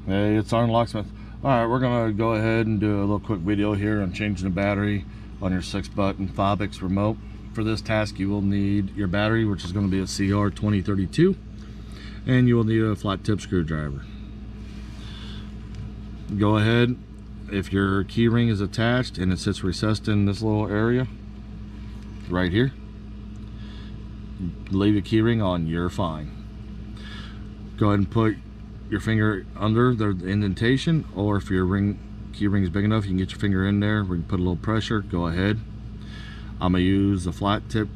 Hey, it's SgtLocksmith. Alright, we're going to go ahead and do a little quick video here on changing the battery on your 6-button Fobik remote. For this task, you will need your battery, which is going to be a CR2032, and you will need a flat tip screwdriver. Go ahead, if your key ring is attached and it sits recessed in this little area right here, leave the key ring on, you're fine. Go ahead and put your finger under the indentation, or if your key ring is big enough, you can get your finger in there. We can put a little pressure. Go ahead. I'm gonna use the flat tip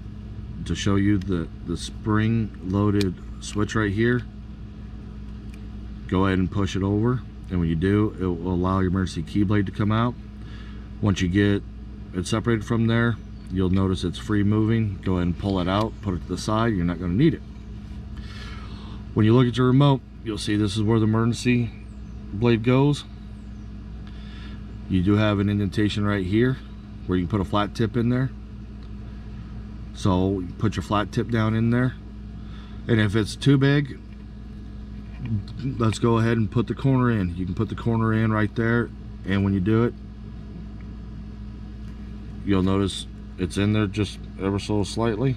to show you the spring loaded switch right here. Go ahead and push it over, and when you do, it will allow your emergency key blade to come out. Once you get it separated from there, you'll notice it's free moving. Go ahead and pull it out, put it to the side. You're not going to need it. When you look at your remote, you'll see this is where the emergency blade goes. You do have an indentation right here where you can put a flat tip in there. So you put your flat tip down in there, and if it's too big, let's go ahead and put the corner in. You can put the corner in right there, and when you do it, you'll notice it's in there just ever so slightly,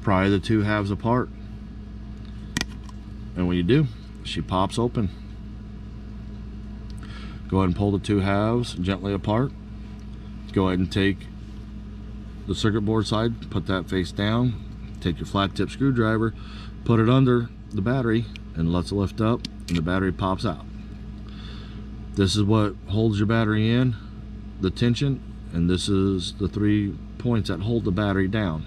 pry the two halves apart, and when you do, she pops open. Go ahead and pull the two halves gently apart. Go ahead and take the circuit board side, put that face down, take your flat tip screwdriver, put it under the battery, and lets it lift up, and the battery pops out. This is what holds your battery in, the tension, and this is the 3 points that hold the battery down.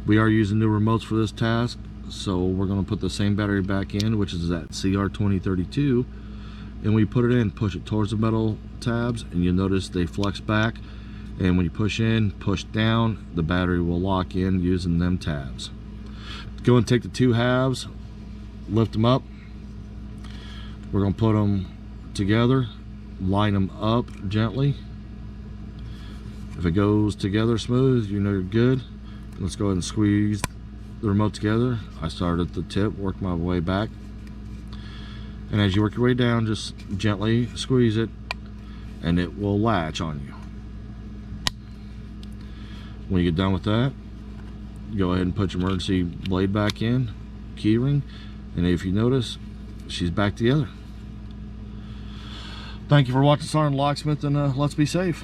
We are using new remotes for this task, so we're going to put the same battery back in, which is that CR2032, and we put it in, push it towards the metal tabs, and you'll notice they flex back, and when you push in, push down, the battery will lock in using them tabs. Go and take the two halves, lift them up. We're going to put them together, line them up gently. If it goes together smooth, you know you're good. Let's go ahead and squeeze the remote together. I started at the tip, worked my way back, and as you work your way down, just gently squeeze it, and it will latch on you. When you get done with that, go ahead and put your emergency blade back in, key ring, and if you notice, she's back together. Thank you for watching SgtLocksmith, and let's be safe.